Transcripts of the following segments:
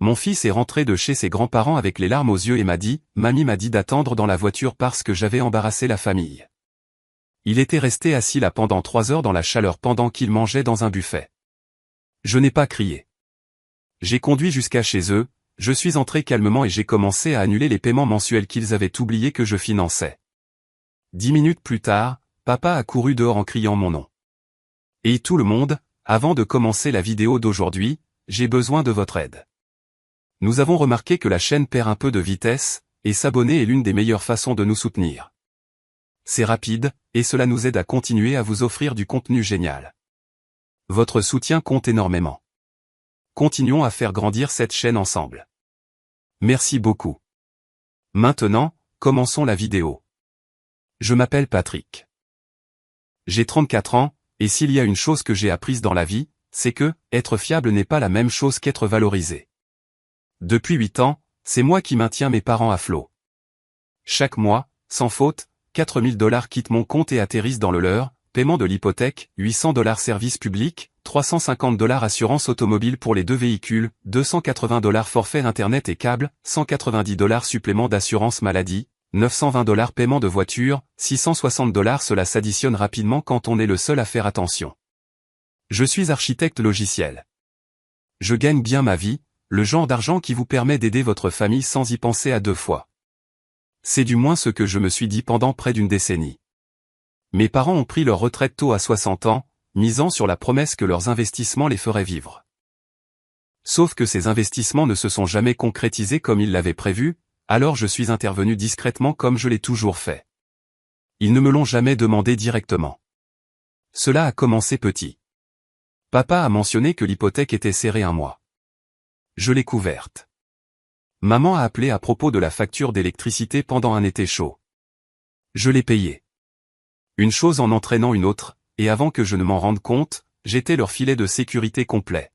Mon fils est rentré de chez ses grands-parents avec les larmes aux yeux et m'a dit, Mamie m'a dit d'attendre dans la voiture parce que j'avais embarrassé la famille. Il était resté assis là pendant 3 heures dans la chaleur pendant qu'il mangeait dans un buffet. Je n'ai pas crié. J'ai conduit jusqu'à chez eux, je suis entré calmement et j'ai commencé à annuler les paiements mensuels qu'ils avaient oublié que je finançais. 10 minutes plus tard, papa a couru dehors en criant mon nom. Et tout le monde, avant de commencer la vidéo d'aujourd'hui, j'ai besoin de votre aide. Nous avons remarqué que la chaîne perd un peu de vitesse, et s'abonner est l'une des meilleures façons de nous soutenir. C'est rapide, et cela nous aide à continuer à vous offrir du contenu génial. Votre soutien compte énormément. Continuons à faire grandir cette chaîne ensemble. Merci beaucoup. Maintenant, commençons la vidéo. Je m'appelle Patrick. J'ai 34 ans, et s'il y a une chose que j'ai apprise dans la vie, c'est que, être fiable n'est pas la même chose qu'être valorisé. Depuis 8 ans, c'est moi qui maintiens mes parents à flot. Chaque mois, sans faute, 4 000 $ quittent mon compte et atterrissent dans le leur, paiement de l'hypothèque, 800 $ service public, 350 $ assurance automobile pour les 2 véhicules, 280 $ forfait internet et câble, 190 $ supplément d'assurance maladie, 920 $ paiement de voiture, 660 $, cela s'additionne rapidement quand on est le seul à faire attention. Je suis architecte logiciel. Je gagne bien ma vie, le genre d'argent qui vous permet d'aider votre famille sans y penser à 2 fois. C'est du moins ce que je me suis dit pendant près d'une décennie. Mes parents ont pris leur retraite tôt à 60 ans, misant sur la promesse que leurs investissements les feraient vivre. Sauf que ces investissements ne se sont jamais concrétisés comme ils l'avaient prévu, alors je suis intervenu discrètement comme je l'ai toujours fait. Ils ne me l'ont jamais demandé directement. Cela a commencé petit. Papa a mentionné que l'hypothèque était serrée un mois. Je l'ai couverte. Maman a appelé à propos de la facture d'électricité pendant un été chaud. Je l'ai payée. Une chose en entraînant une autre, et avant que je ne m'en rende compte, j'étais leur filet de sécurité complet.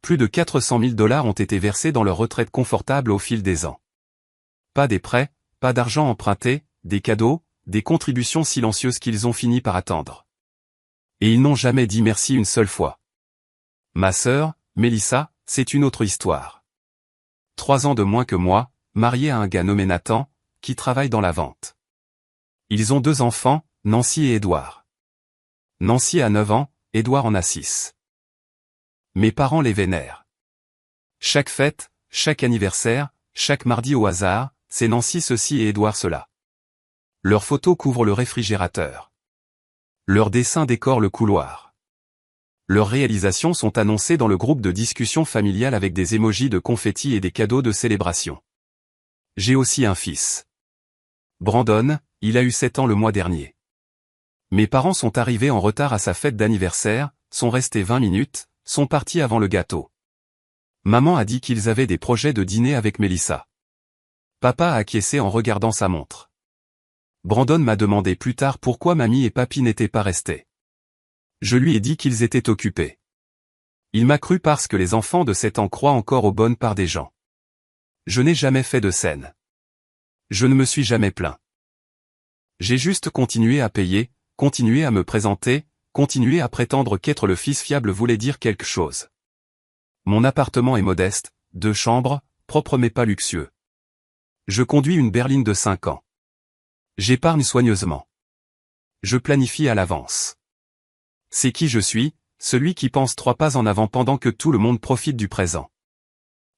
Plus de 400 000 $ ont été versés dans leur retraite confortable au fil des ans. Pas des prêts, pas d'argent emprunté, des cadeaux, des contributions silencieuses qu'ils ont fini par attendre. Et ils n'ont jamais dit merci une seule fois. Ma sœur, Mélissa, c'est une autre histoire. 3 ans de moins que moi, mariée à un gars nommé Nathan, qui travaille dans la vente. Ils ont 2 enfants, Nancy et Édouard. Nancy a 9 ans, Édouard en a 6. Mes parents les vénèrent. Chaque fête, chaque anniversaire, chaque mardi au hasard, c'est Nancy ceci et Édouard cela. Leurs photos couvrent le réfrigérateur. Leurs dessins décorent le couloir. Leurs réalisations sont annoncées dans le groupe de discussion familiale avec des émojis de confettis et des cadeaux de célébration. J'ai aussi un fils. Brandon, il a eu 7 ans le mois dernier. Mes parents sont arrivés en retard à sa fête d'anniversaire, sont restés 20 minutes, sont partis avant le gâteau. Maman a dit qu'ils avaient des projets de dîner avec Mélissa. Papa a acquiescé en regardant sa montre. Brandon m'a demandé plus tard pourquoi mamie et papy n'étaient pas restés. Je lui ai dit qu'ils étaient occupés. Il m'a cru parce que les enfants de 7 ans croient encore aux bonnes parts des gens. Je n'ai jamais fait de scène. Je ne me suis jamais plaint. J'ai juste continué à payer, continué à me présenter, continué à prétendre qu'être le fils fiable voulait dire quelque chose. Mon appartement est modeste, 2 chambres, propre mais pas luxueux. Je conduis une berline de 5 ans. J'épargne soigneusement. Je planifie à l'avance. C'est qui je suis, celui qui pense 3 pas en avant pendant que tout le monde profite du présent.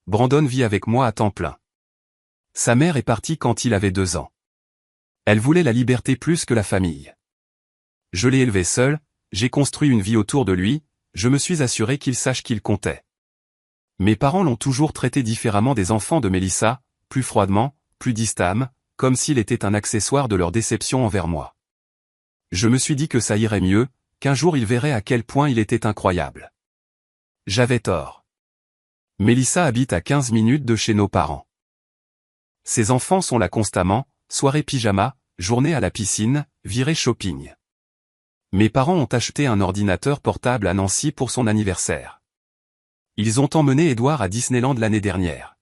Brandon vit avec moi à temps plein. Sa mère est partie quand il avait 2 ans. Elle voulait la liberté plus que la famille. Je l'ai élevé seul, j'ai construit une vie autour de lui, je me suis assuré qu'il sache qu'il comptait. Mes parents l'ont toujours traité différemment des enfants de Mélissa, plus froidement, plus distam, comme s'il était un accessoire de leur déception envers moi. Je me suis dit que ça irait mieux, qu'un jour il verrait à quel point il était incroyable. J'avais tort. Mélissa habite à 15 minutes de chez nos parents. Ses enfants sont là constamment, soirée pyjama, journée à la piscine, virée shopping. Mes parents ont acheté un ordinateur portable à Nancy pour son anniversaire. Ils ont emmené Édouard à Disneyland l'année dernière.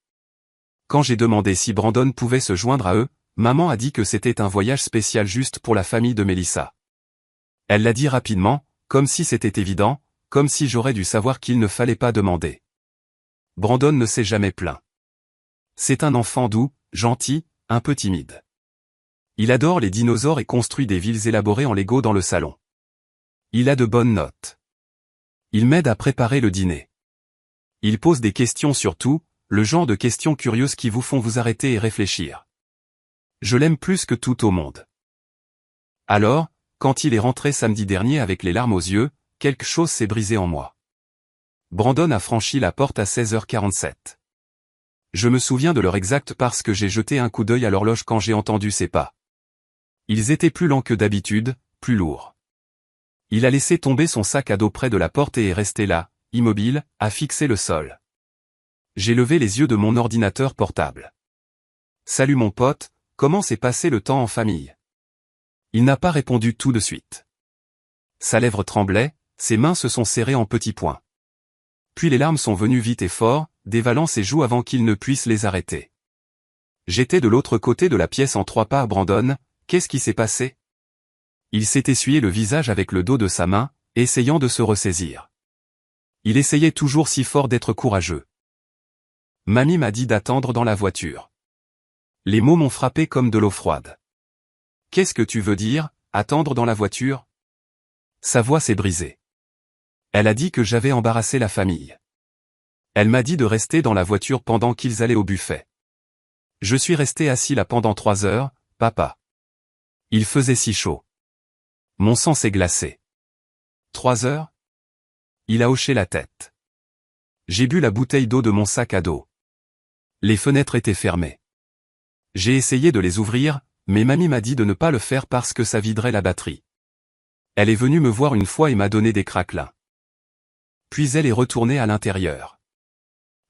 Quand j'ai demandé si Brandon pouvait se joindre à eux, maman a dit que c'était un voyage spécial juste pour la famille de Mélissa. Elle l'a dit rapidement, comme si c'était évident, comme si j'aurais dû savoir qu'il ne fallait pas demander. Brandon ne s'est jamais plaint. C'est un enfant doux, gentil, un peu timide. Il adore les dinosaures et construit des villes élaborées en Lego dans le salon. Il a de bonnes notes. Il m'aide à préparer le dîner. Il pose des questions sur tout, le genre de questions curieuses qui vous font vous arrêter et réfléchir. Je l'aime plus que tout au monde. Alors, quand il est rentré samedi dernier avec les larmes aux yeux, quelque chose s'est brisé en moi. Brandon a franchi la porte à 16h47. Je me souviens de l'heure exacte parce que j'ai jeté un coup d'œil à l'horloge quand j'ai entendu ses pas. Ils étaient plus lents que d'habitude, plus lourds. Il a laissé tomber son sac à dos près de la porte et est resté là, immobile, à fixer le sol. J'ai levé les yeux de mon ordinateur portable. Salut mon pote, comment s'est passé le temps en famille? Il n'a pas répondu tout de suite. Sa lèvre tremblait, ses mains se sont serrées en petits poings. Puis les larmes sont venues vite et fort, dévalant ses joues avant qu'il ne puisse les arrêter. J'étais de l'autre côté de la pièce en 3 pas à Brandon, qu'est-ce qui s'est passé? Il s'est essuyé le visage avec le dos de sa main, essayant de se ressaisir. Il essayait toujours si fort d'être courageux. Mamie m'a dit d'attendre dans la voiture. Les mots m'ont frappé comme de l'eau froide. Qu'est-ce que tu veux dire, attendre dans la voiture? Sa voix s'est brisée. Elle a dit que j'avais embarrassé la famille. Elle m'a dit de rester dans la voiture pendant qu'ils allaient au buffet. Je suis resté assis là pendant 3 heures, papa. Il faisait si chaud. Mon sang s'est glacé. 3 heures? Il a hoché la tête. J'ai bu la bouteille d'eau de mon sac à dos. Les fenêtres étaient fermées. J'ai essayé de les ouvrir, mais mamie m'a dit de ne pas le faire parce que ça viderait la batterie. Elle est venue me voir une fois et m'a donné des craquelins. Puis elle est retournée à l'intérieur.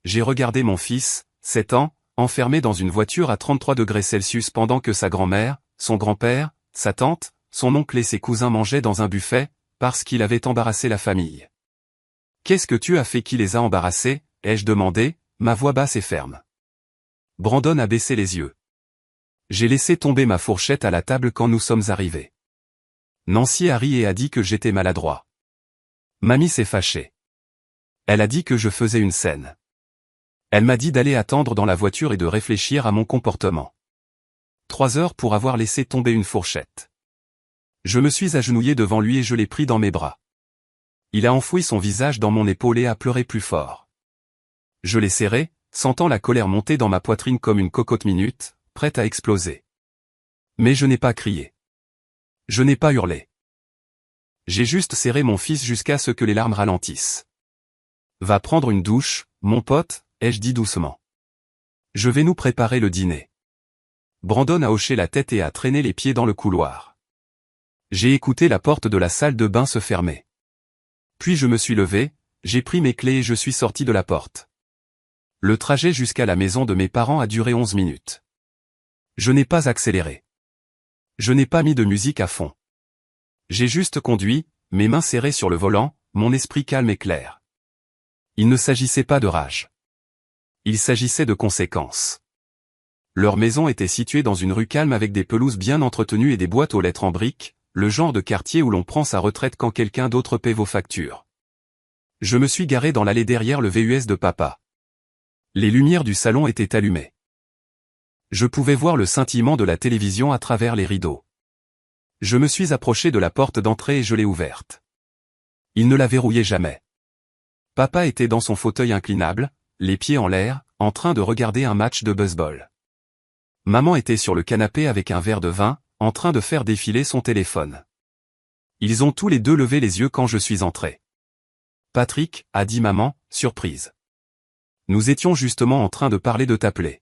J'ai regardé mon fils, 7 ans, enfermé dans une voiture à 33 degrés Celsius pendant que sa grand-mère, son grand-père, sa tante, son oncle et ses cousins mangeaient dans un buffet, parce qu'il avait embarrassé la famille. Qu'est-ce que tu as fait qui les a embarrassés, ai-je demandé, ma voix basse et ferme. Brandon a baissé les yeux. J'ai laissé tomber ma fourchette à la table quand nous sommes arrivés. Nancy a ri et a dit que j'étais maladroit. Mamie s'est fâchée. Elle a dit que je faisais une scène. Elle m'a dit d'aller attendre dans la voiture et de réfléchir à mon comportement. 3 heures pour avoir laissé tomber une fourchette. Je me suis agenouillé devant lui et je l'ai pris dans mes bras. Il a enfoui son visage dans mon épaule et a pleuré plus fort. Je l'ai serré, sentant la colère monter dans ma poitrine comme une cocotte minute, prête à exploser. Mais je n'ai pas crié. Je n'ai pas hurlé. J'ai juste serré mon fils jusqu'à ce que les larmes ralentissent. Va prendre une douche, mon pote, ai-je dit doucement. Je vais nous préparer le dîner. Brandon a hoché la tête et a traîné les pieds dans le couloir. J'ai écouté la porte de la salle de bain se fermer. Puis je me suis levé, j'ai pris mes clés et je suis sorti de la porte. Le trajet jusqu'à la maison de mes parents a duré 11 minutes. Je n'ai pas accéléré. Je n'ai pas mis de musique à fond. J'ai juste conduit, mes mains serrées sur le volant, mon esprit calme et clair. Il ne s'agissait pas de rage. Il s'agissait de conséquences. Leur maison était située dans une rue calme avec des pelouses bien entretenues et des boîtes aux lettres en briques, le genre de quartier où l'on prend sa retraite quand quelqu'un d'autre paie vos factures. Je me suis garé dans l'allée derrière le VUS de papa. Les lumières du salon étaient allumées. Je pouvais voir le scintillement de la télévision à travers les rideaux. Je me suis approché de la porte d'entrée et je l'ai ouverte. Il ne la verrouillait jamais. Papa était dans son fauteuil inclinable, les pieds en l'air, en train de regarder un match de baseball. Maman était sur le canapé avec un verre de vin, en train de faire défiler son téléphone. Ils ont tous les deux levé les yeux quand je suis entré. Patrick, a dit maman, surprise. Nous étions justement en train de parler de t'appeler.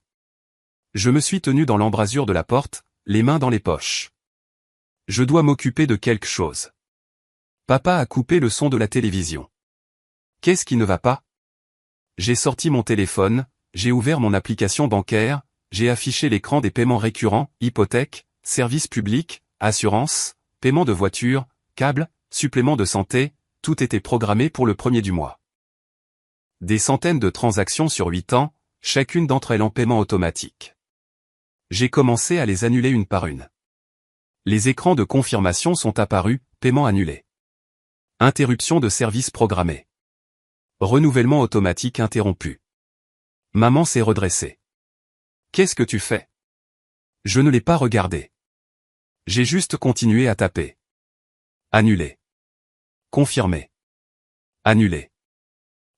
Je me suis tenu dans l'embrasure de la porte, les mains dans les poches. Je dois m'occuper de quelque chose. Papa a coupé le son de la télévision. Qu'est-ce qui ne va pas? J'ai sorti mon téléphone, j'ai ouvert mon application bancaire, j'ai affiché l'écran des paiements récurrents, hypothèque, services publics, assurance, paiement de voiture, câble, supplément de santé, tout était programmé pour le 1er du mois. Des centaines de transactions sur 8 ans, chacune d'entre elles en paiement automatique. J'ai commencé à les annuler une par une. Les écrans de confirmation sont apparus, paiement annulé. Interruption de service programmé. Renouvellement automatique interrompu. Maman s'est redressée. Qu'est-ce que tu fais? Je ne l'ai pas regardé. J'ai juste continué à taper. Annulé. Confirmé. Annulé.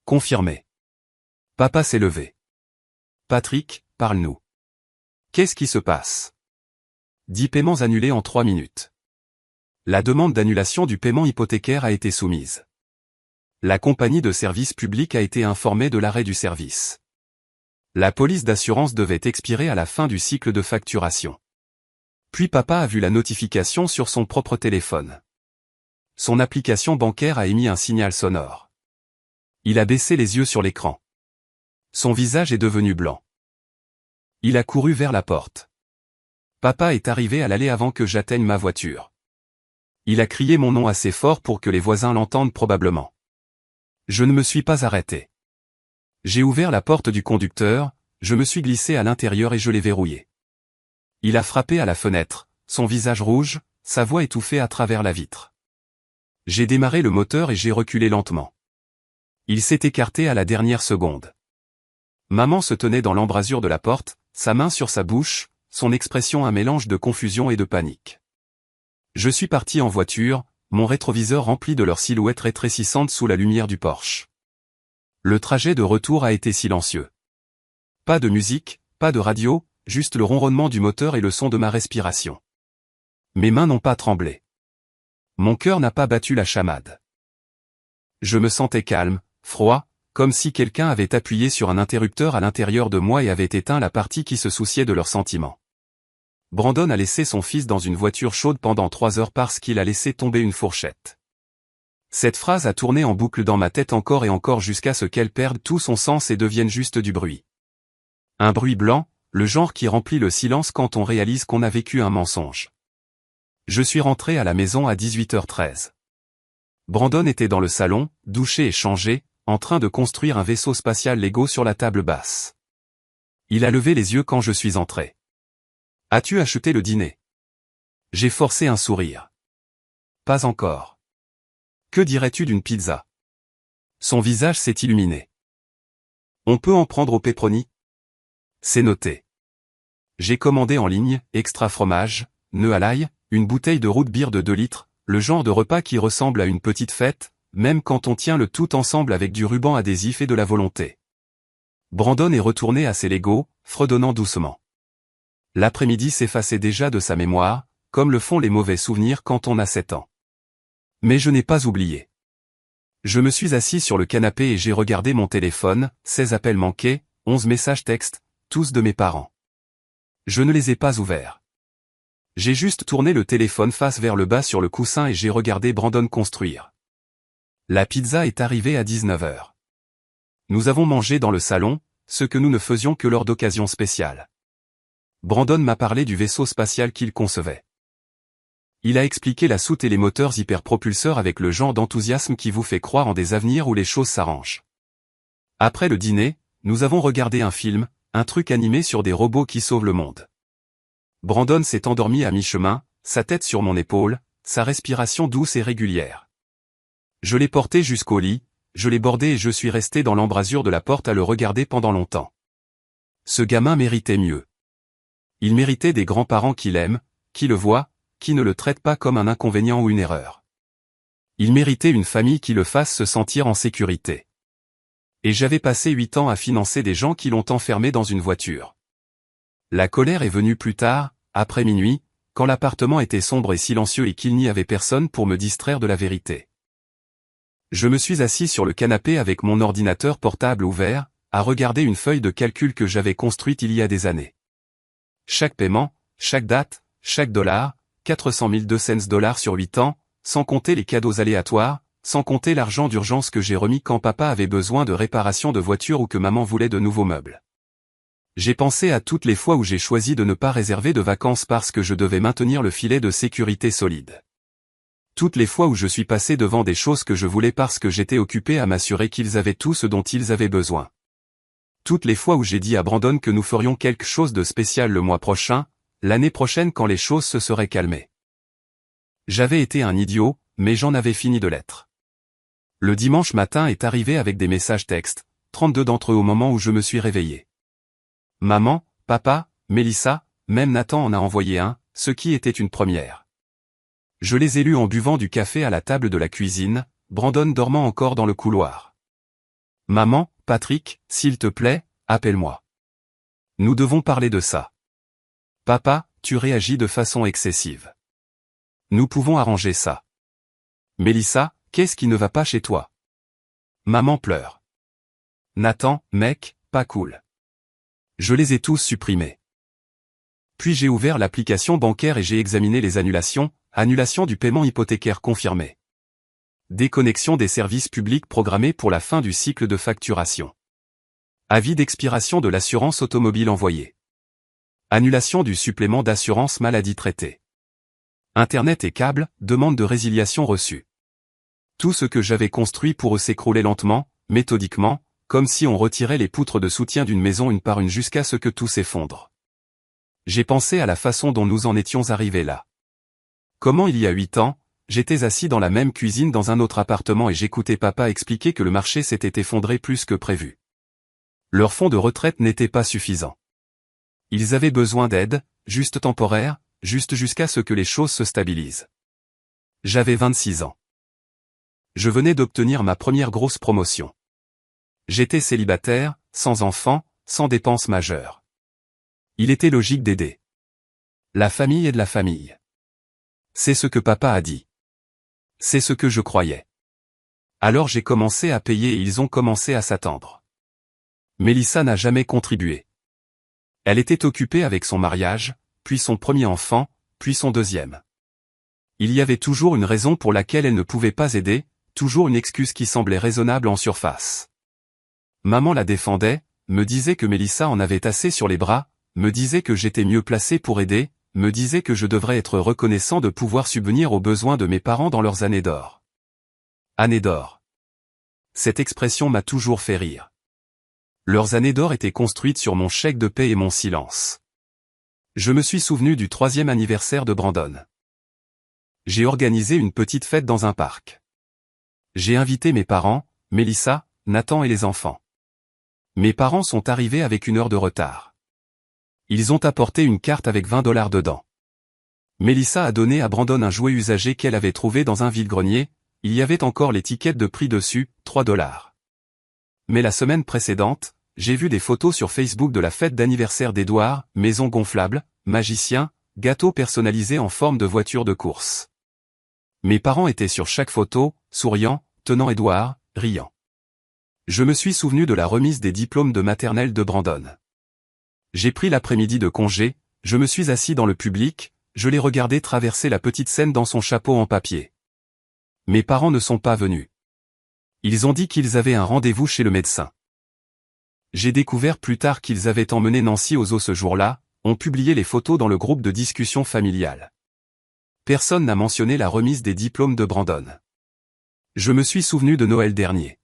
Confirmé. Papa s'est levé. Patrick, parle-nous. Qu'est-ce qui se passe? 10 paiements annulés en 3 minutes. La demande d'annulation du paiement hypothécaire a été soumise. La compagnie de service public a été informée de l'arrêt du service. La police d'assurance devait expirer à la fin du cycle de facturation. Puis papa a vu la notification sur son propre téléphone. Son application bancaire a émis un signal sonore. Il a baissé les yeux sur l'écran. Son visage est devenu blanc. Il a couru vers la porte. Papa est arrivé à l'allée avant que j'atteigne ma voiture. Il a crié mon nom assez fort pour que les voisins l'entendent probablement. Je ne me suis pas arrêté. J'ai ouvert la porte du conducteur, je me suis glissé à l'intérieur et je l'ai verrouillé. Il a frappé à la fenêtre, son visage rouge, sa voix étouffée à travers la vitre. J'ai démarré le moteur et j'ai reculé lentement. Il s'est écarté à la dernière seconde. Maman se tenait dans l'embrasure de la porte, sa main sur sa bouche, son expression un mélange de confusion et de panique. Je suis parti en voiture, mon rétroviseur rempli de leur silhouette rétrécissante sous la lumière du Porsche. Le trajet de retour a été silencieux. Pas de musique, pas de radio, juste le ronronnement du moteur et le son de ma respiration. Mes mains n'ont pas tremblé. Mon cœur n'a pas battu la chamade. Je me sentais calme, froid, comme si quelqu'un avait appuyé sur un interrupteur à l'intérieur de moi et avait éteint la partie qui se souciait de leurs sentiments. Brandon a laissé son fils dans une voiture chaude pendant 3 heures parce qu'il a laissé tomber une fourchette. Cette phrase a tourné en boucle dans ma tête encore et encore jusqu'à ce qu'elle perde tout son sens et devienne juste du bruit. Un bruit blanc, le genre qui remplit le silence quand on réalise qu'on a vécu un mensonge. Je suis rentré à la maison à 18h13. Brandon était dans le salon, douché et changé, en train de construire un vaisseau spatial Lego sur la table basse. Il a levé les yeux quand je suis entré. « As-tu acheté le dîner ?» J'ai forcé un sourire. « Pas encore. »« Que dirais-tu d'une pizza ?» Son visage s'est illuminé. « On peut en prendre au pepperoni ?» C'est noté. J'ai commandé en ligne, extra fromage, nœud à l'ail, une bouteille de root beer de 2 litres, le genre de repas qui ressemble à une petite fête, même quand on tient le tout ensemble avec du ruban adhésif et de la volonté. Brandon est retourné à ses Legos, fredonnant doucement. L'après-midi s'effaçait déjà de sa mémoire, comme le font les mauvais souvenirs quand on a 7 ans. Mais je n'ai pas oublié. Je me suis assis sur le canapé et j'ai regardé mon téléphone, 16 appels manqués, 11 messages textes, tous de mes parents. Je ne les ai pas ouverts. J'ai juste tourné le téléphone face vers le bas sur le coussin et j'ai regardé Brandon construire. La pizza est arrivée à 19h. Nous avons mangé dans le salon, ce que nous ne faisions que lors d'occasions spéciales. Brandon m'a parlé du vaisseau spatial qu'il concevait. Il a expliqué la soute et les moteurs hyperpropulseurs avec le genre d'enthousiasme qui vous fait croire en des avenirs où les choses s'arrangent. Après le dîner, nous avons regardé un film, un truc animé sur des robots qui sauvent le monde. Brandon s'est endormi à mi-chemin, sa tête sur mon épaule, sa respiration douce et régulière. Je l'ai porté jusqu'au lit, je l'ai bordé et je suis resté dans l'embrasure de la porte à le regarder pendant longtemps. Ce gamin méritait mieux. Il méritait des grands-parents qui l'aiment, qui le voient, qui ne le traitent pas comme un inconvénient ou une erreur. Il méritait une famille qui le fasse se sentir en sécurité. Et j'avais passé 8 ans à financer des gens qui l'ont enfermé dans une voiture. La colère est venue plus tard, après minuit, quand l'appartement était sombre et silencieux et qu'il n'y avait personne pour me distraire de la vérité. Je me suis assis sur le canapé avec mon ordinateur portable ouvert, à regarder une feuille de calcul que j'avais construite il y a des années. Chaque paiement, chaque date, chaque dollar, 400 200 dollars sur 8 ans, sans compter les cadeaux aléatoires, sans compter l'argent d'urgence que j'ai remis quand papa avait besoin de réparation de voiture ou que maman voulait de nouveaux meubles. J'ai pensé à toutes les fois où j'ai choisi de ne pas réserver de vacances parce que je devais maintenir le filet de sécurité solide. Toutes les fois où je suis passé devant des choses que je voulais parce que j'étais occupé à m'assurer qu'ils avaient tout ce dont ils avaient besoin. Toutes les fois où j'ai dit à Brandon que nous ferions quelque chose de spécial le mois prochain, l'année prochaine quand les choses se seraient calmées. J'avais été un idiot, mais j'en avais fini de l'être. Le dimanche matin est arrivé avec des messages textes, 32 d'entre eux au moment où je me suis réveillé. Maman, papa, Mélissa, même Nathan en a envoyé un, ce qui était une première. Je les ai lus en buvant du café à la table de la cuisine, Brandon dormant encore dans le couloir. Maman, Patrick, s'il te plaît, appelle-moi. Nous devons parler de ça. Papa, tu réagis de façon excessive. Nous pouvons arranger ça. Mélissa, qu'est-ce qui ne va pas chez toi? Maman pleure. Nathan, mec, pas cool. Je les ai tous supprimés. Puis j'ai ouvert l'application bancaire et j'ai examiné les annulations, annulation du paiement hypothécaire confirmé. Déconnexion des services publics programmés pour la fin du cycle de facturation. Avis d'expiration de l'assurance automobile envoyé. Annulation du supplément d'assurance maladie traité. Internet et câbles, demande de résiliation reçue. Tout ce que j'avais construit pour eux s'écroulait lentement, méthodiquement, comme si on retirait les poutres de soutien d'une maison une par une jusqu'à ce que tout s'effondre. J'ai pensé à la façon dont nous en étions arrivés là. Comment il y a 8 ans, j'étais assis dans la même cuisine dans un autre appartement et j'écoutais papa expliquer que le marché s'était effondré plus que prévu. Leur fonds de retraite n'était pas suffisant. Ils avaient besoin d'aide, juste temporaire, juste jusqu'à ce que les choses se stabilisent. J'avais 26 ans. Je venais d'obtenir ma première grosse promotion. J'étais célibataire, sans enfant, sans dépenses majeures. Il était logique d'aider. La famille est de la famille. C'est ce que papa a dit. C'est ce que je croyais. Alors j'ai commencé à payer et ils ont commencé à s'attendre. Mélissa n'a jamais contribué. Elle était occupée avec son mariage, puis son premier enfant, puis son deuxième. Il y avait toujours une raison pour laquelle elle ne pouvait pas aider, toujours une excuse qui semblait raisonnable en surface. Maman la défendait, me disait que Mélissa en avait assez sur les bras, me disait que j'étais mieux placé pour aider, me disait que je devrais être reconnaissant de pouvoir subvenir aux besoins de mes parents dans leurs années d'or. Années d'or. Cette expression m'a toujours fait rire. Leurs années d'or étaient construites sur mon chèque de paie et mon silence. Je me suis souvenu du 3e anniversaire de Brandon. J'ai organisé une petite fête dans un parc. J'ai invité mes parents, Mélissa, Nathan et les enfants. Mes parents sont arrivés avec 1 heure de retard. Ils ont apporté une carte avec $20 dedans. Mélissa a donné à Brandon un jouet usagé qu'elle avait trouvé dans un vide-grenier, il y avait encore l'étiquette de prix dessus, $3. Mais la semaine précédente, j'ai vu des photos sur Facebook de la fête d'anniversaire d'Edouard, maison gonflable, magicien, gâteau personnalisé en forme de voiture de course. Mes parents étaient sur chaque photo, souriant, tenant Edouard, riant. Je me suis souvenu de la remise des diplômes de maternelle de Brandon. J'ai pris l'après-midi de congé, je me suis assis dans le public, je l'ai regardé traverser la petite scène dans son chapeau en papier. Mes parents ne sont pas venus. Ils ont dit qu'ils avaient un rendez-vous chez le médecin. J'ai découvert plus tard qu'ils avaient emmené Nancy aux eaux ce jour-là, ont publié les photos dans le groupe de discussion familiale. Personne n'a mentionné la remise des diplômes de Brandon. Je me suis souvenu de Noël dernier.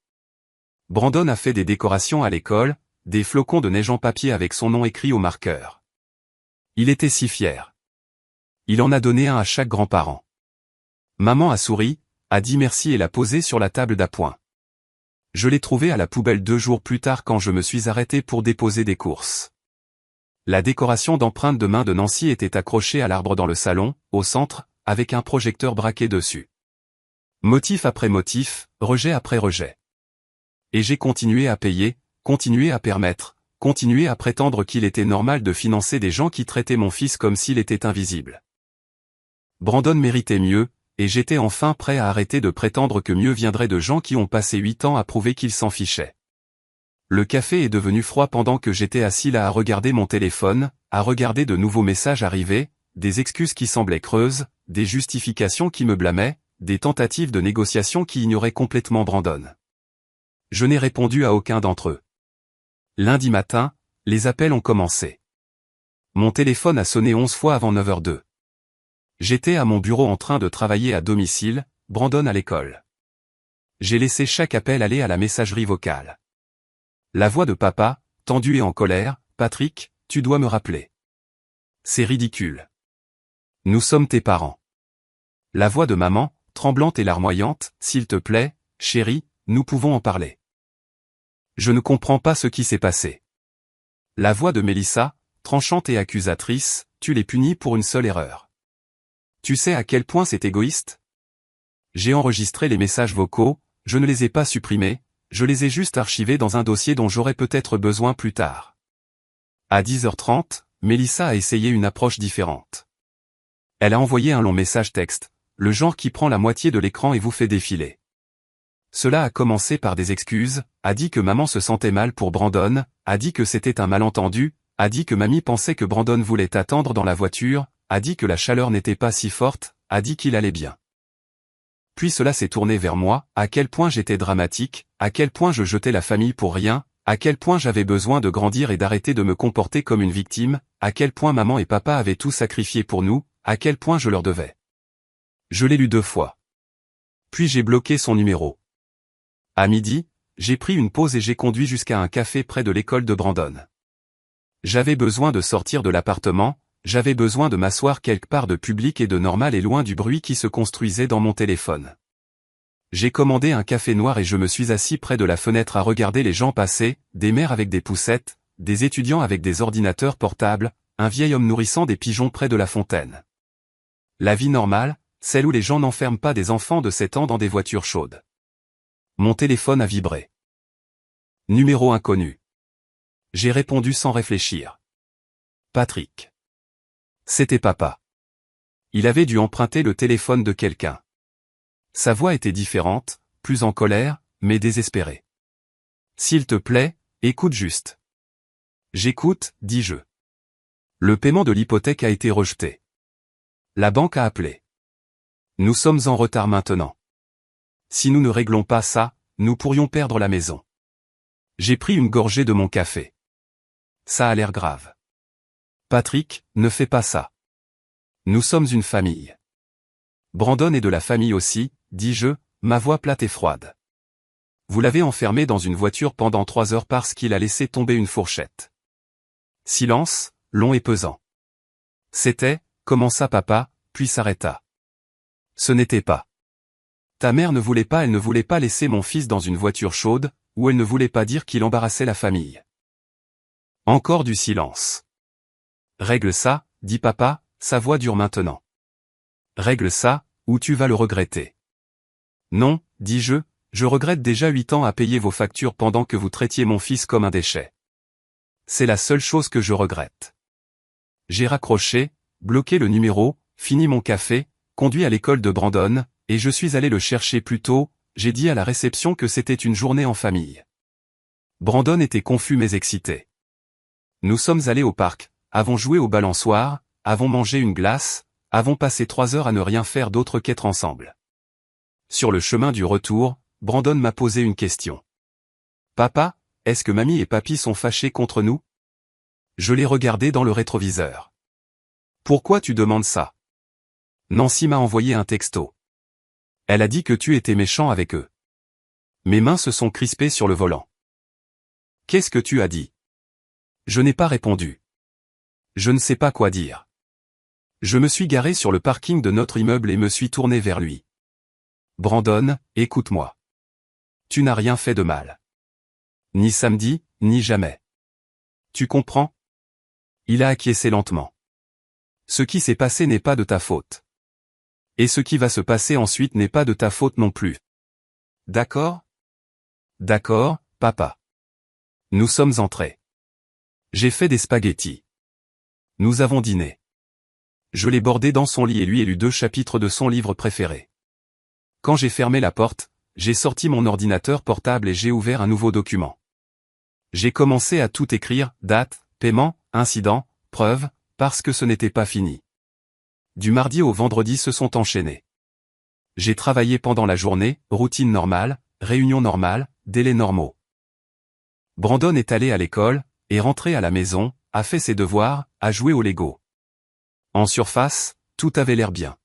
Brandon a fait des décorations à l'école, des flocons de neige en papier avec son nom écrit au marqueur. Il était si fier. Il en a donné un à chaque grand-parent. Maman a souri, a dit merci et l'a posé sur la table d'appoint. Je l'ai trouvé à la poubelle 2 jours plus tard quand je me suis arrêté pour déposer des courses. La décoration d'empreintes de main de Nancy était accrochée à l'arbre dans le salon, au centre, avec un projecteur braqué dessus. Motif après motif, rejet après rejet. Et j'ai continué à payer, continué à permettre, continué à prétendre qu'il était normal de financer des gens qui traitaient mon fils comme s'il était invisible. Brandon méritait mieux, et j'étais enfin prêt à arrêter de prétendre que mieux viendrait de gens qui ont passé 8 ans à prouver qu'ils s'en fichaient. Le café est devenu froid pendant que j'étais assis là à regarder mon téléphone, à regarder de nouveaux messages arriver, des excuses qui semblaient creuses, des justifications qui me blâmaient, des tentatives de négociation qui ignoraient complètement Brandon. Je n'ai répondu à aucun d'entre eux. Lundi matin, les appels ont commencé. Mon téléphone a sonné 11 fois avant 9h02. J'étais à mon bureau en train de travailler à domicile, Brandon à l'école. J'ai laissé chaque appel aller à la messagerie vocale. La voix de papa, tendue et en colère, « Patrick, tu dois me rappeler. C'est ridicule. Nous sommes tes parents. » La voix de maman, tremblante et larmoyante, « S'il te plaît, chérie, nous pouvons en parler. Je ne comprends pas ce qui s'est passé. La voix de Mélissa, tranchante et accusatrice, tu les punis pour une seule erreur. Tu sais à quel point c'est égoïste? J'ai enregistré les messages vocaux, je ne les ai pas supprimés, je les ai juste archivés dans un dossier dont j'aurai peut-être besoin plus tard. À 10h30, Mélissa a essayé une approche différente. Elle a envoyé un long message texte, le genre qui prend la moitié de l'écran et vous fait défiler. Cela a commencé par des excuses, a dit que maman se sentait mal pour Brandon, a dit que c'était un malentendu, a dit que mamie pensait que Brandon voulait attendre dans la voiture, a dit que la chaleur n'était pas si forte, a dit qu'il allait bien. Puis cela s'est tourné vers moi, à quel point j'étais dramatique, à quel point je jetais la famille pour rien, à quel point j'avais besoin de grandir et d'arrêter de me comporter comme une victime, à quel point maman et papa avaient tout sacrifié pour nous, à quel point je leur devais. Je l'ai lu 2 fois. Puis j'ai bloqué son numéro. À midi, j'ai pris une pause et j'ai conduit jusqu'à un café près de l'école de Brandon. J'avais besoin de sortir de l'appartement, j'avais besoin de m'asseoir quelque part de public et de normal et loin du bruit qui se construisait dans mon téléphone. J'ai commandé un café noir et je me suis assis près de la fenêtre à regarder les gens passer, des mères avec des poussettes, des étudiants avec des ordinateurs portables, un vieil homme nourrissant des pigeons près de la fontaine. La vie normale, celle où les gens n'enferment pas des enfants de 7 ans dans des voitures chaudes. Mon téléphone a vibré. Numéro inconnu. J'ai répondu sans réfléchir. Patrick. C'était papa. Il avait dû emprunter le téléphone de quelqu'un. Sa voix était différente, plus en colère, mais désespérée. S'il te plaît, écoute juste. J'écoute, dis-je. Le paiement de l'hypothèque a été rejeté. La banque a appelé. Nous sommes en retard maintenant. Si nous ne réglons pas ça, nous pourrions perdre la maison. J'ai pris une gorgée de mon café. Ça a l'air grave. Patrick, ne fais pas ça. Nous sommes une famille. Brandon est de la famille aussi, dis-je, ma voix plate et froide. Vous l'avez enfermé dans une voiture pendant 3 heures parce qu'il a laissé tomber une fourchette. Silence, long et pesant. C'était, commença papa, puis s'arrêta. Ce n'était pas. Ta mère ne voulait pas, elle ne voulait pas laisser mon fils dans une voiture chaude, ou elle ne voulait pas dire qu'il embarrassait la famille. Encore du silence. Règle ça, dit papa, sa voix dure maintenant. Règle ça, ou tu vas le regretter. Non, dis-je, je regrette déjà 8 ans à payer vos factures pendant que vous traitiez mon fils comme un déchet. C'est la seule chose que je regrette. J'ai raccroché, bloqué le numéro, fini mon café, conduit à l'école de Brandon, et je suis allé le chercher plus tôt, j'ai dit à la réception que c'était une journée en famille. Brandon était confus mais excité. Nous sommes allés au parc, avons joué au balançoire, avons mangé une glace, avons passé 3 heures à ne rien faire d'autre qu'être ensemble. Sur le chemin du retour, Brandon m'a posé une question. Papa, est-ce que mamie et papy sont fâchés contre nous? Je l'ai regardé dans le rétroviseur. Pourquoi tu demandes ça? Nancy m'a envoyé un texto. Elle a dit que tu étais méchant avec eux. Mes mains se sont crispées sur le volant. Qu'est-ce que tu as dit? Je n'ai pas répondu. Je ne sais pas quoi dire. Je me suis garé sur le parking de notre immeuble et me suis tourné vers lui. Brandon, écoute-moi. Tu n'as rien fait de mal. Ni samedi, ni jamais. Tu comprends? Il a acquiescé lentement. Ce qui s'est passé n'est pas de ta faute. Et ce qui va se passer ensuite n'est pas de ta faute non plus. D'accord? D'accord, papa. Nous sommes entrés. J'ai fait des spaghettis. Nous avons dîné. Je l'ai bordé dans son lit et lui ai lu 2 chapitres de son livre préféré. Quand j'ai fermé la porte, j'ai sorti mon ordinateur portable et j'ai ouvert un nouveau document. J'ai commencé à tout écrire, date, paiement, incident, preuve, parce que ce n'était pas fini. Du mardi au vendredi se sont enchaînés. J'ai travaillé pendant la journée, routine normale, réunion normale, délais normaux. Brandon est allé à l'école, est rentré à la maison, a fait ses devoirs, a joué au Lego. En surface, tout avait l'air bien.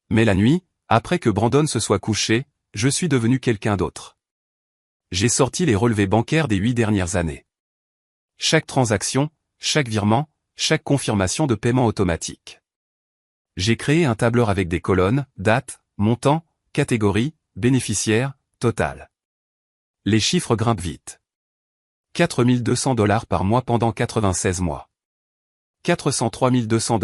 Mais la nuit, après que Brandon se soit couché, je suis devenu quelqu'un d'autre. J'ai sorti les relevés bancaires des 8 dernières années. Chaque transaction, chaque virement, chaque confirmation de paiement automatique. J'ai créé un tableur avec des colonnes, date, montant, catégorie, bénéficiaire, total. Les chiffres grimpent vite. $4200 par mois pendant 96 mois. $403 200,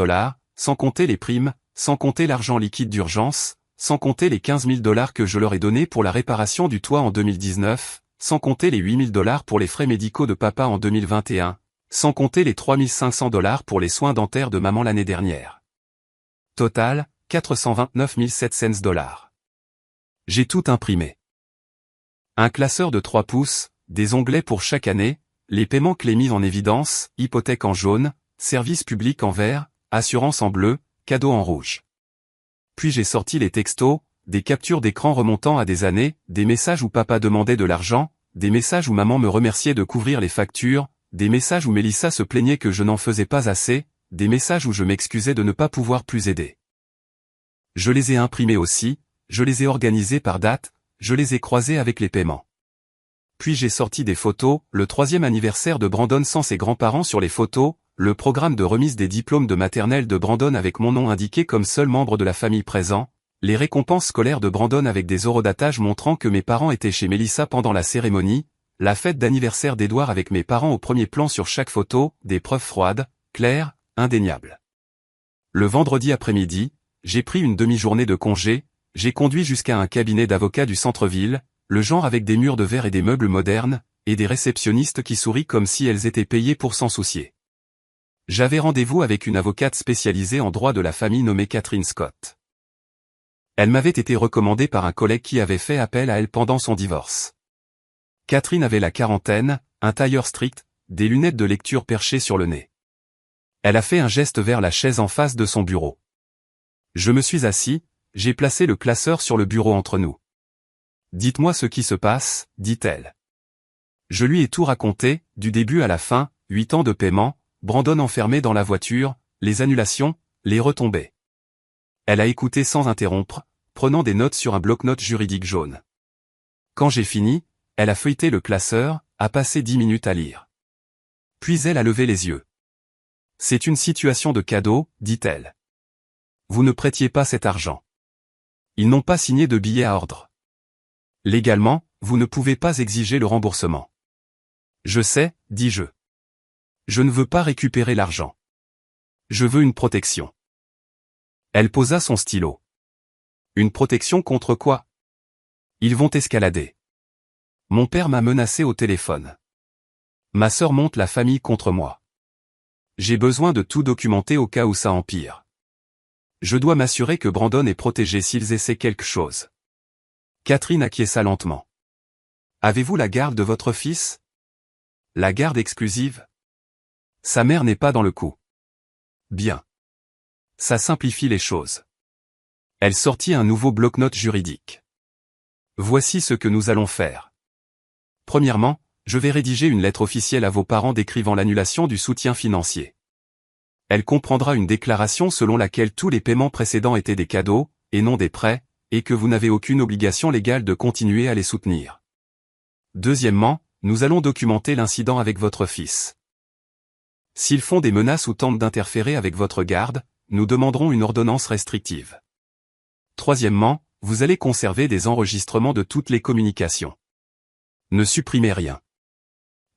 sans compter les primes, sans compter l'argent liquide d'urgence, sans compter les $15 000 que je leur ai donnés pour la réparation du toit en 2019, sans compter les $8 000 pour les frais médicaux de papa en 2021, sans compter les $3500 pour les soins dentaires de maman l'année dernière. Total, $429 700. J'ai tout imprimé. Un classeur de 3 pouces, des onglets pour chaque année, les paiements clés mis en évidence, hypothèque en jaune, service public en vert, assurance en bleu, cadeau en rouge. Puis j'ai sorti les textos, des captures d'écran remontant à des années, des messages où papa demandait de l'argent, des messages où maman me remerciait de couvrir les factures, des messages où Mélissa se plaignait que je n'en faisais pas assez, des messages où je m'excusais de ne pas pouvoir plus aider. Je les ai imprimés aussi, je les ai organisés par date, je les ai croisés avec les paiements. Puis j'ai sorti des photos, le 3e anniversaire de Brandon sans ses grands-parents sur les photos, le programme de remise des diplômes de maternelle de Brandon avec mon nom indiqué comme seul membre de la famille présent, les récompenses scolaires de Brandon avec des horodatage montrant que mes parents étaient chez Mélissa pendant la cérémonie, la fête d'anniversaire d'Edouard avec mes parents au premier plan sur chaque photo, des preuves froides, claires, indéniables. Le vendredi après-midi, j'ai pris une demi-journée de congé, j'ai conduit jusqu'à un cabinet d'avocats du centre-ville, le genre avec des murs de verre et des meubles modernes, et des réceptionnistes qui sourient comme si elles étaient payées pour s'en soucier. J'avais rendez-vous avec une avocate spécialisée en droit de la famille nommée Catherine Scott. Elle m'avait été recommandée par un collègue qui avait fait appel à elle pendant son divorce. Catherine avait la quarantaine, un tailleur strict, des lunettes de lecture perchées sur le nez. Elle a fait un geste vers la chaise en face de son bureau. Je me suis assis, j'ai placé le classeur sur le bureau entre nous. « Dites-moi ce qui se passe », dit-elle. Je lui ai tout raconté, du début à la fin, 8 ans de paiement, Brandon enfermé dans la voiture, les annulations, les retombées. Elle a écouté sans interrompre, prenant des notes sur un bloc-notes juridique jaune. Quand j'ai fini, elle a feuilleté le classeur, a passé 10 minutes à lire. Puis elle a levé les yeux. « C'est une situation de cadeau », dit-elle. « Vous ne prêtiez pas cet argent. Ils n'ont pas signé de billet à ordre. Légalement, vous ne pouvez pas exiger le remboursement. » Je sais, dis-je. Je ne veux pas récupérer l'argent. Je veux une protection. Elle posa son stylo. Une protection contre quoi? Ils vont escalader. Mon père m'a menacé au téléphone. Ma sœur monte la famille contre moi. J'ai besoin de tout documenter au cas où ça empire. Je dois m'assurer que Brandon est protégé s'ils essaient quelque chose. Catherine acquiesça lentement. Avez-vous la garde de votre fils? La garde exclusive? Sa mère n'est pas dans le coup. Bien. Ça simplifie les choses. Elle sortit un nouveau bloc-notes juridique. Voici ce que nous allons faire. Premièrement, je vais rédiger une lettre officielle à vos parents décrivant l'annulation du soutien financier. Elle comprendra une déclaration selon laquelle tous les paiements précédents étaient des cadeaux, et non des prêts, et que vous n'avez aucune obligation légale de continuer à les soutenir. Deuxièmement, nous allons documenter l'incident avec votre fils. S'ils font des menaces ou tentent d'interférer avec votre garde, nous demanderons une ordonnance restrictive. Troisièmement, vous allez conserver des enregistrements de toutes les communications. Ne supprimez rien.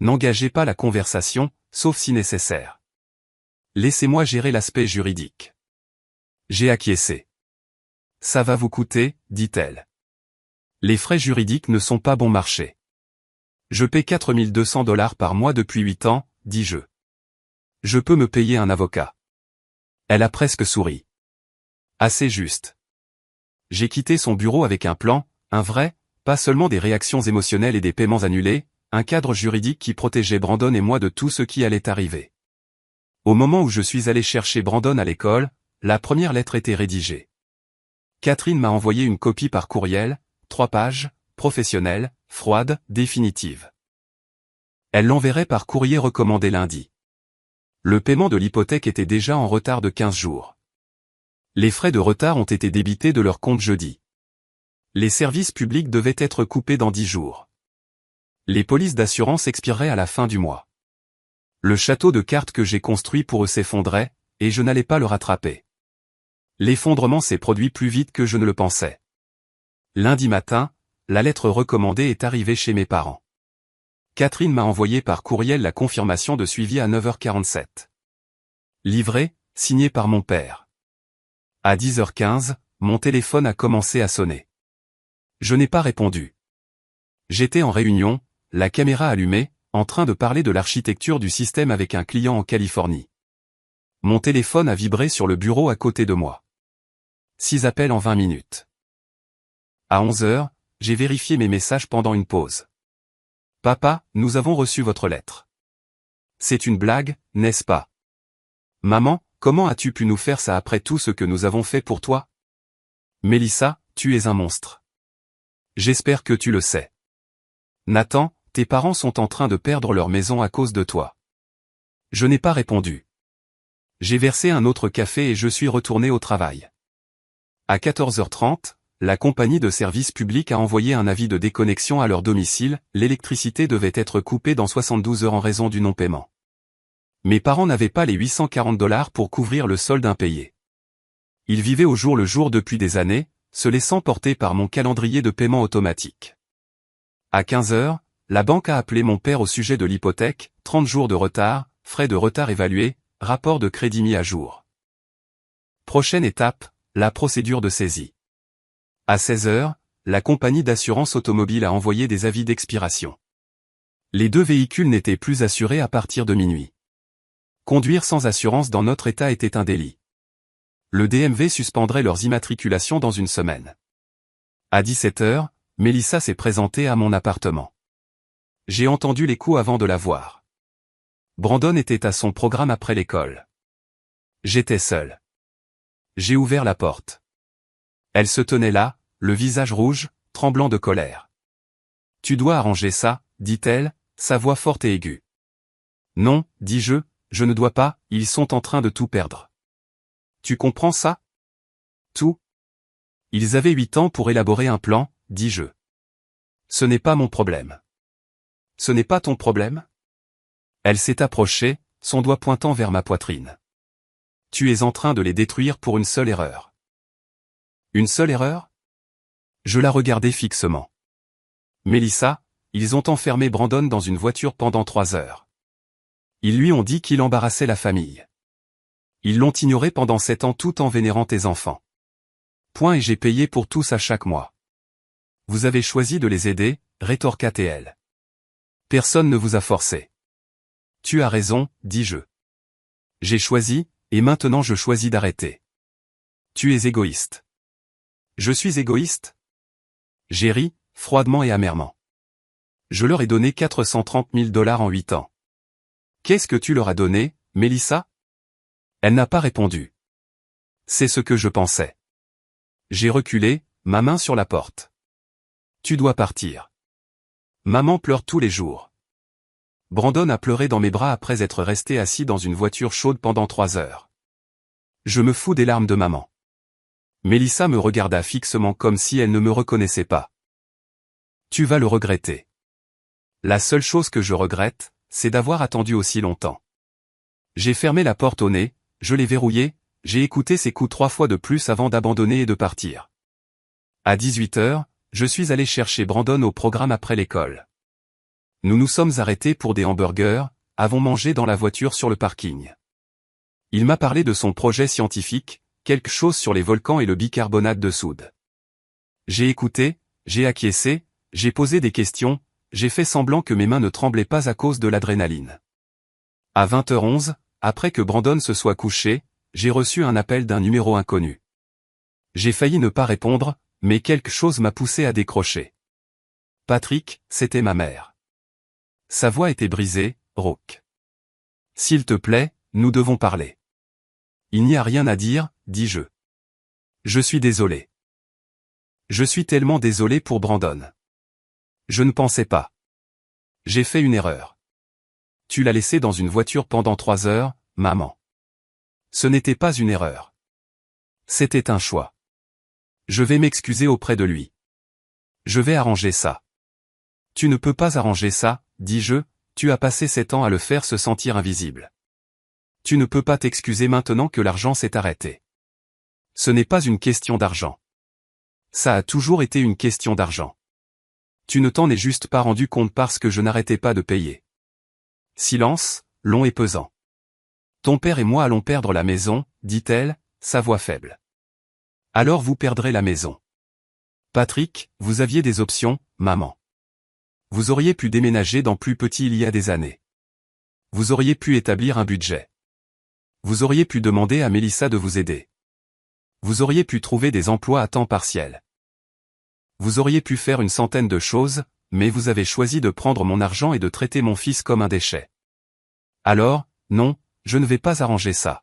N'engagez pas la conversation, sauf si nécessaire. Laissez-moi gérer l'aspect juridique. J'ai acquiescé. Ça va vous coûter, dit-elle. Les frais juridiques ne sont pas bon marché. Je paie $4200 par mois depuis 8 ans, dis-je. Je peux me payer un avocat. Elle a presque souri. Assez juste. J'ai quitté son bureau avec un plan, un vrai, pas seulement des réactions émotionnelles et des paiements annulés, un cadre juridique qui protégeait Brandon et moi de tout ce qui allait arriver. Au moment où je suis allé chercher Brandon à l'école, la première lettre était rédigée. Catherine m'a envoyé une copie par courriel, 3 pages, professionnelle, froide, définitive. Elle l'enverrait par courrier recommandé lundi. Le paiement de l'hypothèque était déjà en retard de 15 jours. Les frais de retard ont été débités de leur compte jeudi. Les services publics devaient être coupés dans 10 jours. Les polices d'assurance expireraient à la fin du mois. Le château de cartes que j'ai construit pour eux s'effondrait, et je n'allais pas le rattraper. L'effondrement s'est produit plus vite que je ne le pensais. Lundi matin, la lettre recommandée est arrivée chez mes parents. Catherine m'a envoyé par courriel la confirmation de suivi à 9h47. Livré, signé par mon père. À 10h15, mon téléphone a commencé à sonner. Je n'ai pas répondu. J'étais en réunion, la caméra allumée, en train de parler de l'architecture du système avec un client en Californie. Mon téléphone a vibré sur le bureau à côté de moi. 6 appels en 20 minutes. À 11h, j'ai vérifié mes messages pendant une pause. Papa, nous avons reçu votre lettre. C'est une blague, n'est-ce pas? Maman, comment as-tu pu nous faire ça après tout ce que nous avons fait pour toi? Mélissa, tu es un monstre. J'espère que tu le sais. Nathan, tes parents sont en train de perdre leur maison à cause de toi. Je n'ai pas répondu. J'ai versé un autre café et je suis retourné au travail. À 14h30, la compagnie de service public a envoyé un avis de déconnexion à leur domicile, l'électricité devait être coupée dans 72 heures en raison du non-paiement. Mes parents n'avaient pas les $840 pour couvrir le solde impayé. Ils vivaient au jour le jour depuis des années, se laissant porter par mon calendrier de paiement automatique. À 15h, la banque a appelé mon père au sujet de l'hypothèque, 30 jours de retard, frais de retard évalués, rapport de crédit mis à jour. Prochaine étape, la procédure de saisie. À 16h, la compagnie d'assurance automobile a envoyé des avis d'expiration. Les 2 véhicules n'étaient plus assurés à partir de minuit. Conduire sans assurance dans notre état était un délit. Le DMV suspendrait leurs immatriculations dans une semaine. À 17h, Mélissa s'est présentée à mon appartement. J'ai entendu les coups avant de la voir. Brandon était à son programme après l'école. J'étais seul. J'ai ouvert la porte. Elle se tenait là, le visage rouge, tremblant de colère. « Tu dois arranger ça, dit-elle, sa voix forte et aiguë. « Non, dis-je, je ne dois pas, ils sont en train de tout perdre. »« Tu comprends ça ? » ?»« Tout. Ils avaient 8 ans pour élaborer un plan, dis-je. »« Ce n'est pas mon problème. »« Ce n'est pas ton problème ? » Elle s'est approchée, son doigt pointant vers ma poitrine. « Tu es en train de les détruire pour une seule erreur. » Une seule erreur ? Je la regardais fixement. Mélissa, ils ont enfermé Brandon dans une voiture pendant 3 heures. Ils lui ont dit qu'il embarrassait la famille. Ils l'ont ignoré pendant 7 ans tout en vénérant tes enfants. Point et j'ai payé pour tous à chaque mois. Vous avez choisi de les aider, rétorqua-t-elle. Personne ne vous a forcé. Tu as raison, dis-je. J'ai choisi, et maintenant je choisis d'arrêter. Tu es égoïste. Je suis égoïste ? J'ai ri, froidement et amèrement. Je leur ai donné $430 000 en 8 ans. Qu'est-ce que tu leur as donné, Mélissa ? Elle n'a pas répondu. C'est ce que je pensais. J'ai reculé, ma main sur la porte. Tu dois partir. Maman pleure tous les jours. Brandon a pleuré dans mes bras après être resté assis dans une voiture chaude pendant 3 heures. Je me fous des larmes de maman. Mélissa me regarda fixement comme si elle ne me reconnaissait pas. Tu vas le regretter. La seule chose que je regrette, c'est d'avoir attendu aussi longtemps. J'ai fermé la porte au nez, je l'ai verrouillée, j'ai écouté ses coups 3 fois de plus avant d'abandonner et de partir. À 18h, je suis allé chercher Brandon au programme après l'école. Nous nous sommes arrêtés pour des hamburgers, avons mangé dans la voiture sur le parking. Il m'a parlé de son projet scientifique, quelque chose sur les volcans et le bicarbonate de soude. J'ai écouté, j'ai acquiescé, j'ai posé des questions, j'ai fait semblant que mes mains ne tremblaient pas à cause de l'adrénaline. À 20h11, après que Brandon se soit couché, j'ai reçu un appel d'un numéro inconnu. J'ai failli ne pas répondre, mais quelque chose m'a poussé à décrocher. Patrick, c'était ma mère. Sa voix était brisée, rauque. S'il te plaît, nous devons parler. Il n'y a rien à dire, dis-je. Je suis désolé. Je suis tellement désolé pour Brandon. Je ne pensais pas. J'ai fait une erreur. Tu l'as laissé dans une voiture pendant 3 heures, maman. Ce n'était pas une erreur. C'était un choix. Je vais m'excuser auprès de lui. Je vais arranger ça. Tu ne peux pas arranger ça, dis-je, tu as passé 7 ans à le faire se sentir invisible. Tu ne peux pas t'excuser maintenant que l'argent s'est arrêté. Ce n'est pas une question d'argent. Ça a toujours été une question d'argent. Tu ne t'en es juste pas rendu compte parce que je n'arrêtais pas de payer. Silence, long et pesant. Ton père et moi allons perdre la maison, dit-elle, sa voix faible. Alors vous perdrez la maison. Patrick, vous aviez des options, maman. Vous auriez pu déménager dans plus petit il y a des années. Vous auriez pu établir un budget. Vous auriez pu demander à Mélissa de vous aider. Vous auriez pu trouver des emplois à temps partiel. Vous auriez pu faire une centaine de choses, mais vous avez choisi de prendre mon argent et de traiter mon fils comme un déchet. Alors, non, je ne vais pas arranger ça.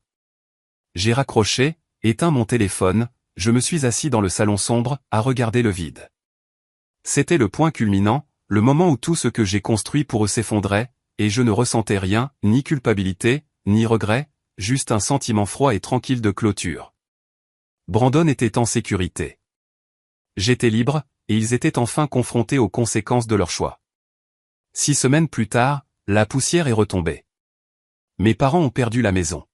J'ai raccroché, éteint mon téléphone, je me suis assis dans le salon sombre, à regarder le vide. C'était le point culminant, le moment où tout ce que j'ai construit pour eux s'effondrait, et je ne ressentais rien, ni culpabilité, ni regret, juste un sentiment froid et tranquille de clôture. Brandon était en sécurité. J'étais libre, et ils étaient enfin confrontés aux conséquences de leur choix. 6 semaines plus tard, la poussière est retombée. Mes parents ont perdu la maison.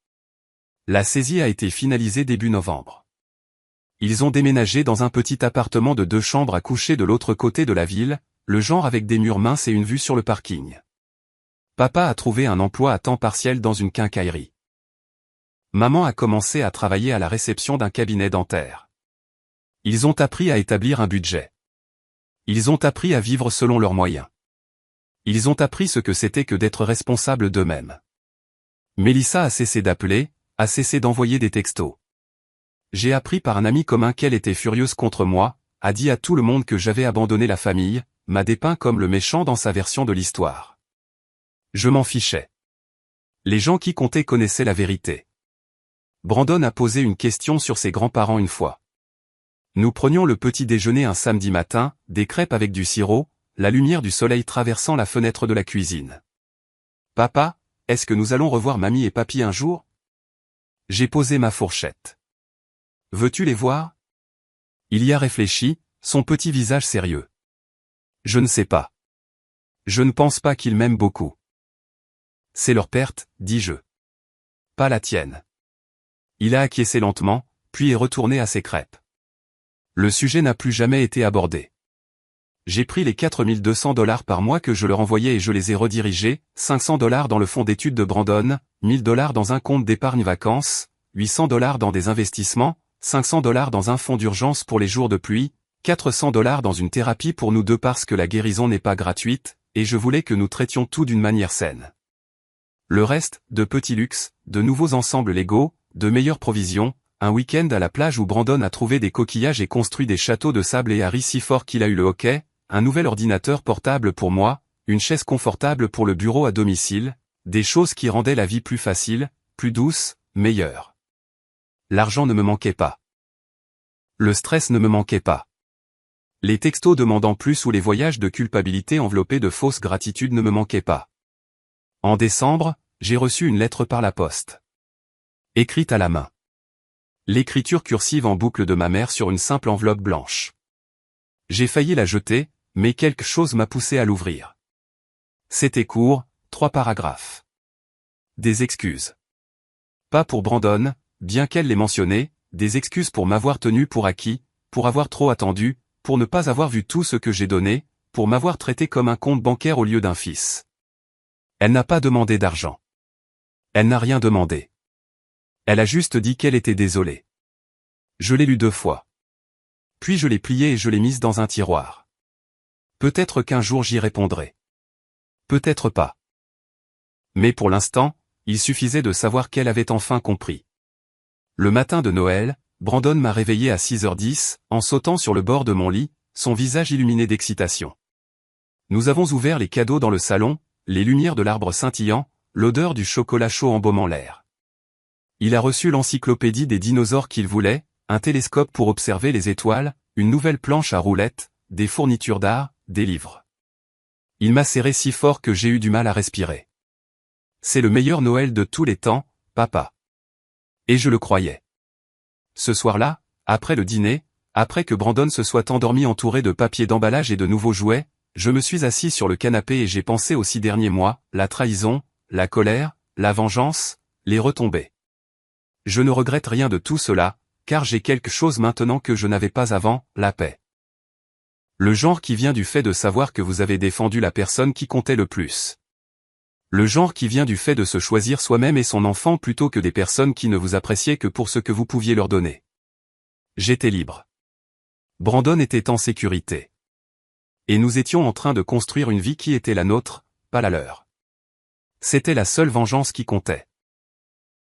La saisie a été finalisée début novembre. Ils ont déménagé dans un petit appartement de 2 chambres à coucher de l'autre côté de la ville, le genre avec des murs minces et une vue sur le parking. Papa a trouvé un emploi à temps partiel dans une quincaillerie. Maman a commencé à travailler à la réception d'un cabinet dentaire. Ils ont appris à établir un budget. Ils ont appris à vivre selon leurs moyens. Ils ont appris ce que c'était que d'être responsables d'eux-mêmes. Mélissa a cessé d'appeler, a cessé d'envoyer des textos. J'ai appris par un ami commun qu'elle était furieuse contre moi, a dit à tout le monde que j'avais abandonné la famille, m'a dépeint comme le méchant dans sa version de l'histoire. Je m'en fichais. Les gens qui comptaient connaissaient la vérité. Brandon a posé une question sur ses grands-parents une fois. Nous prenions le petit déjeuner un samedi matin, des crêpes avec du sirop, la lumière du soleil traversant la fenêtre de la cuisine. Papa, est-ce que nous allons revoir mamie et papy un jour? J'ai posé ma fourchette. Veux-tu les voir? Il y a réfléchi, son petit visage sérieux. Je ne sais pas. Je ne pense pas qu'ils m'aiment beaucoup. C'est leur perte, dis-je. Pas la tienne. Il a acquiescé lentement, puis est retourné à ses crêpes. Le sujet n'a plus jamais été abordé. J'ai pris les $4200 par mois que je leur envoyais et je les ai redirigés, $500 dans le fonds d'études de Brandon, $1000 dans un compte d'épargne vacances, $800 dans des investissements, $500 dans un fonds d'urgence pour les jours de pluie, $400 dans une thérapie pour nous deux parce que la guérison n'est pas gratuite, et je voulais que nous traitions tout d'une manière saine. Le reste, de petits luxes, de nouveaux ensembles Lego, de meilleures provisions, un week-end à la plage où Brandon a trouvé des coquillages et construit des châteaux de sable et a ri si fort qu'il a eu le hoquet, un nouvel ordinateur portable pour moi, une chaise confortable pour le bureau à domicile, des choses qui rendaient la vie plus facile, plus douce, meilleure. L'argent ne me manquait pas. Le stress ne me manquait pas. Les textos demandant plus ou les voyages de culpabilité enveloppés de fausses gratitudes ne me manquaient pas. En décembre, j'ai reçu une lettre par la poste. Écrite à la main. L'écriture cursive en boucle de ma mère sur une simple enveloppe blanche. J'ai failli la jeter, mais quelque chose m'a poussé à l'ouvrir. C'était court, 3 paragraphes. Des excuses. Pas pour Brandon, bien qu'elle l'ait mentionné, des excuses pour m'avoir tenu pour acquis, pour avoir trop attendu, pour ne pas avoir vu tout ce que j'ai donné, pour m'avoir traité comme un compte bancaire au lieu d'un fils. Elle n'a pas demandé d'argent. Elle n'a rien demandé. Elle a juste dit qu'elle était désolée. Je l'ai lu 2 fois. Puis je l'ai pliée et je l'ai mise dans un tiroir. Peut-être qu'un jour j'y répondrai. Peut-être pas. Mais pour l'instant, il suffisait de savoir qu'elle avait enfin compris. Le matin de Noël, Brandon m'a réveillé à 6h10, en sautant sur le bord de mon lit, son visage illuminé d'excitation. Nous avons ouvert les cadeaux dans le salon, les lumières de l'arbre scintillant, l'odeur du chocolat chaud embaumant l'air. Il a reçu l'encyclopédie des dinosaures qu'il voulait, un télescope pour observer les étoiles, une nouvelle planche à roulettes, des fournitures d'art, des livres. Il m'a serré si fort que j'ai eu du mal à respirer. C'est le meilleur Noël de tous les temps, papa. Et je le croyais. Ce soir-là, après le dîner, après que Brandon se soit endormi entouré de papier d'emballage et de nouveaux jouets, je me suis assis sur le canapé et j'ai pensé aux 6 derniers mois, la trahison, la colère, la vengeance, les retombées. Je ne regrette rien de tout cela, car j'ai quelque chose maintenant que je n'avais pas avant, la paix. Le genre qui vient du fait de savoir que vous avez défendu la personne qui comptait le plus. Le genre qui vient du fait de se choisir soi-même et son enfant plutôt que des personnes qui ne vous appréciaient que pour ce que vous pouviez leur donner. J'étais libre. Brandon était en sécurité. Et nous étions en train de construire une vie qui était la nôtre, pas la leur. C'était la seule vengeance qui comptait.